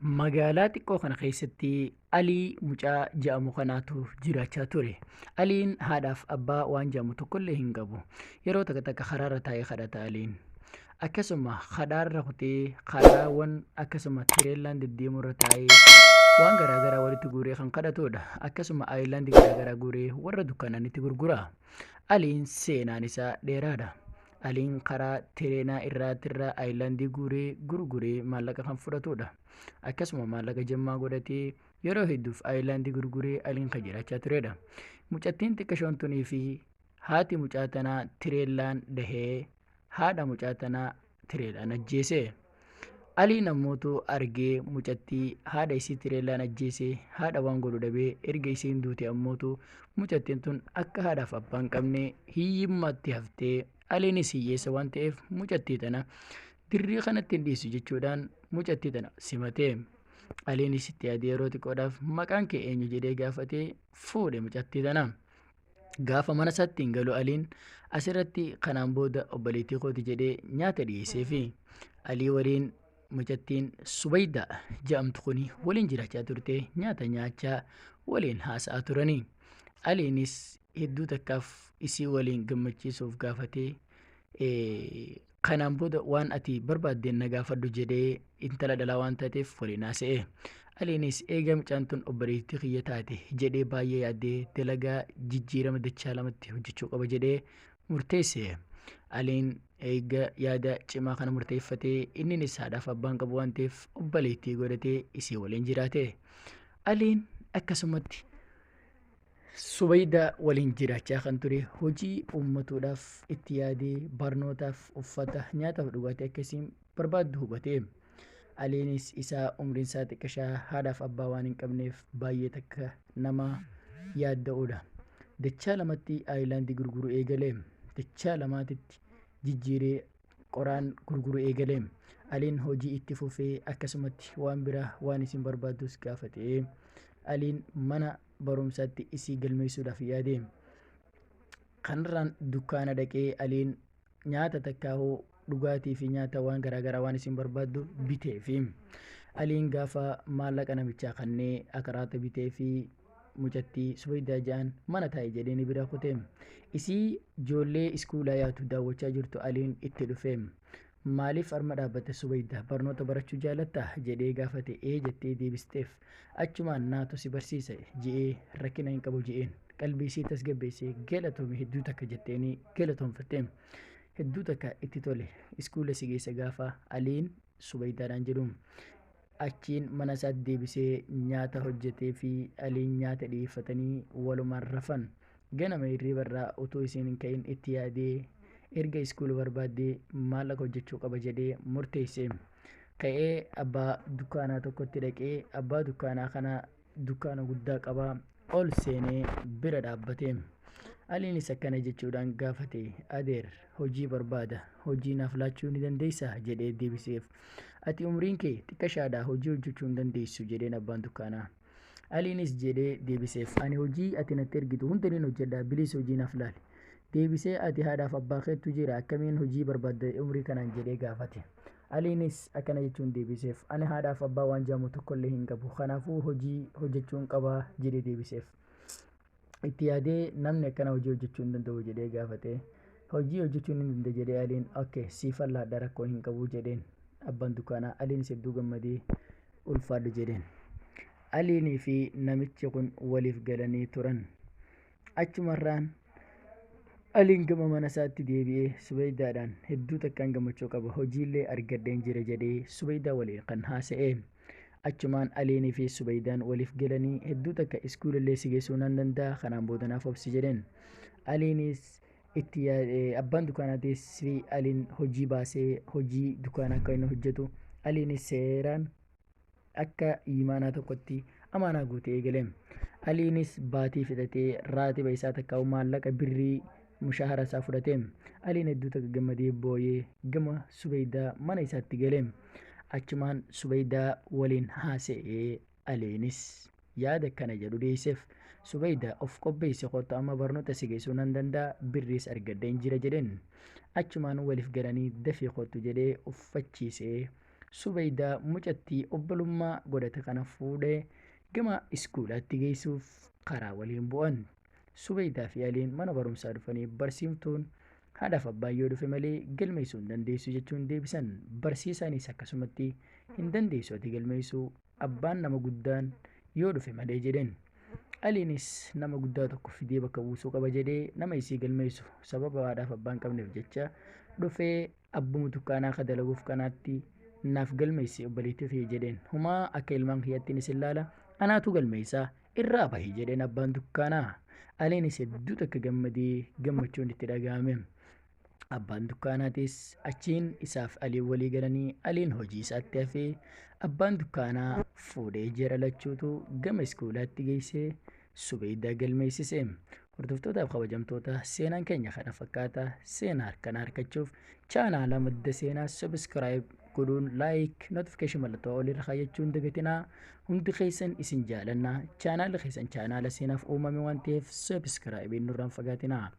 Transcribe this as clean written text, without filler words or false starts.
Magaalaa xiqqoo kana keessatti Alii mucaa jedhamu kanaatu jiraachaa ture. Aliin haadhaaf abbaa waan jedhamu tokkollee hin qabu. Yeroo takka takka karaarra taa'ee kadhata Aliin. Akkasuma karaarra kutee karaawwan akkasuma tireellaan deddeemurra taa'ee waan garaagaraa walitti guuree kan kadhatudha. Akkasuma aayilaandii garaagaraa guuree warra dukkanaan itti gurgura. Aliin seenaan isaa dheeraadha. Aliin karaa tireenaa irraa aayilaandii guuree gurguree maallaqa kan fudhatudha. Akkasuma maallaqa jemmaa godhatee yeroo hedduuf aayilaandii gurguree Aliin kan jiraachaa turedha. Mucattiin xiqqashoon tunii fi haati mucaa tanaa tireellaan dhahee haadha mucaa tanaa tireedhaan ajjeese. Aliin ammoo argee mucattii haadha isii tireellaan ajjeese haadha waan godhu dhabee erga isiin duute ammoo mucattiin tun akka haadhaaf abbaa hin qabne hiyyummaatti haftee Aliinis hiyyeessa waan ta'eef mucattii tana dirrii kanatti hin dhiisu jechuudhaan mucattii tana simatee. Aliinis itti yaadee yeroo xiqqoodhaaf maqaan kee eenyu jedhee gaafatee fuudhe mucattii tana. Gaafa mana isaatti hin galu Aliin asirratti kanaan booda obboleettii kooti jedhee nyaata dhiyeesseefi Alii waliin mucattiin Subaydaa jedhamtu kuni waliin jiraachaa turte nyaata nyaachaa waliin haasa'aa turanii. Aliinis hedduu takkaaf isii waliin gammachiisuuf gaafatee kanaan booda waan ati barbaaddeen na gaafadhu jedhee intala dhalaa waan taateef waliin haasa'e. Aliinis eega mucaan tun obboleettii kiyya taate jedhee baay'ee yaaddee dalagaa jijjiirama dachaa lamatti hojjechuu qaba jedhee murteesse. Aliin eega yaada cimaa kana murteeffatee inninis haadhaaf abbaan qabu waan ta'eef obboleettii godhatee isii waliin jiraate. Aliin akkasumatti Subaydaa waliin jiraachaa kan ture hojii uummatuudhaaf itti yaadee barnootaaf uffata nyaataaf dhugaatii akkasiin barbaaddu hubate. Aliinis isaa umriin isaa xiqqashaa haadhaaf abbaa waan hin qabneef baay'ee takka nama yaadda'udha. Dachaa lamatti aayilaandii gurguru eegalee dachaa lamaatitti jijjiiree qoraan gurguru eegalee. Aliin hojii itti fufee akkasumatti waan biraa waan isin barbaaddus gaafate. Aliin mana barumsaatti isii galmeessuudhaaf yaade. Kanarraan dukkaana dhaqee Aliin nyaata takkaahuu dhugaatii fi nyaata waan garaagaraa waan isin barbaaddu bitee fi Aliin gaafa maallaqa namichaa kannee akaraata bitee fi mucattii Subaydaa jedhan mana taa'e jedhee ni bira kute. Isii ijoollee iskuulaa yaatu daawwachaa jirtu Aliin itti dhufe. Maaliif arma dhaabbate Subaydaa barnoota barachuu jaalattaa jedhee gaafate jettee deebisteef achumaan naatu si barsiisa je'ee rakkina hin qabu je'een qalbii isii tasgabbeessee galatoome hedduu takka jetteeni galatoonfatte. Hedduu takka itti tole iskuula si geessa gaafa Aliin Subaydaadhaan jedhu. Achiin mana isaatti deebisee nyaata hojjetee fi Aliin nyaata dhiyeeffatanii walumaan rafan. Ganama hirriibarraa utuu isiin hin ka'in itti yaadee erga iskuula barbaaddee maallaqa hojjechuu qaba jedhee murteesse. Ka'ee abbaa dukkaanaa tokkotti dhaqee abbaa dukkaanaa kana dukkaana guddaa qabaa ol seenee bira dhaabbate. Aliinis akkana jechuudhaan gaafate adeer hojii barbaada hojii naaf laachuu ni dandeessaa jedhee deebiseef. Ati umriin kee xiqqashaadhaa hojii hojjechuu hin dandeessu jedheen abbaan dukkaanaa. Aliinis jedhee deebiseef ani hojii ati natti ergitu hundaniin hojjedhaa bilisa hojii naaf laali. Deebisee ati haadhaaf abbaa keetu jira akkamiin hojii barbaadda umrii kanaan jedhee gaafate. Aliinis akkana jechuun deebiseef ani haadhaaf abbaa waan jedhamu tokkollee hin qabu kanaafuu hojii hojjechuun qabaa jedhee deebiseef. Itti yaadee namni akkana hojii hojjechuu hin danda'u jedhee gaafate. Hojii hojjechuu hin danda'u jedhee Aliin okay siifan laadha rakkoo hin qabu jedheen abbaan dukkaanaa. Aliinis hedduu gammadee ulfaadhu jedheen. Aliinii fi namichi kun waliif galanii turan. Achumarraan Aliin gama mana isaatti deebi'ee Subaydaadhaan hedduu takkaan gammachuu qaba hojiillee argadheen jira jedhee Subaydaa waliin kan haasa'e. Achumaan Aliinii fi Subaydaan waliif galanii hedduu takka iskuulallee si geessuu nan danda'a kanaan booda naaf obsi jedheen. Aliinis itti abbaan dukkaanaatis fi Aliin hojii baasee hojii dukkaanaa akka inni hojjetu Aliinis seeraan akka imaanaa tokkotti amaanaa guutee eegale. Aliinis baatii fixatee raatiba isaa takka maallaqa birrii mushaahara isaa fudhate. Aliin hedduu takka gammadee booyee gama Subaydaa mana isaatti gale. Achumaan Subaydaa waliin haasa'ee Aliinis yaada kana jedhu dhiyeesseef. Subaydaa of qopheesse kottu amma barnoota si geessuu nan danda'a birriis argadheen jira jedheen. Achumaan waliif galanii dafii kottu jedhee uffachiisee Subaydaa mucattii obbolummaa godhate kana fuudhee gama iskuulaatti geessuuf karaa waliin bu'an. Subaydaa fi Aliin mana barumsaa dhufanii barsiiftuun haadhaaf abbaan yoo dhufe malee galmeessuu hin dandeessu jechuun deebisan. Barsiisaanis akkasumatti hin dandeessu ati galmeessuu abbaan nama guddaan yoo dhufe malee jedhen. Aliinis nama guddaa tokko fidee bakka buusuu qaba jedhee nama isii galmeessu sababa haadhaaf abbaan qabneef jecha dhufee abbuma dukkaanaa akka dalaguuf kanaatti naaf galmeessi obboleettii fi jedheen. Humaa akka ilmaan kiyyattiin isin laala anaatu galmeessaa irraa bahii jedheen abbaan dukkaanaa. Aliinis hedduu takka gammadee gammachuun itti dhagahame. Abbaan dukkaanaatis achiin isaaf Aliin walii galanii Aliin hojii isaatti hafee abbaan dukkaanaa fuudhee jara lachuutu gama iskuulaatti geessee Subaydaa galmeessise. Hordoftootaafi kabajamtoota seenaan keenya kana fakkaata. Seenaa kana argachuuf chaanaala Madda Seenaa subscribe godhuun like notification mallattoo olirra kaayyachuun dagatinaa. Hundi keessan isin jaalannaa. Chaanaala keessan chaanaala seenaaf uumame waan ta'eef subscribe nurraan fagaatinaa.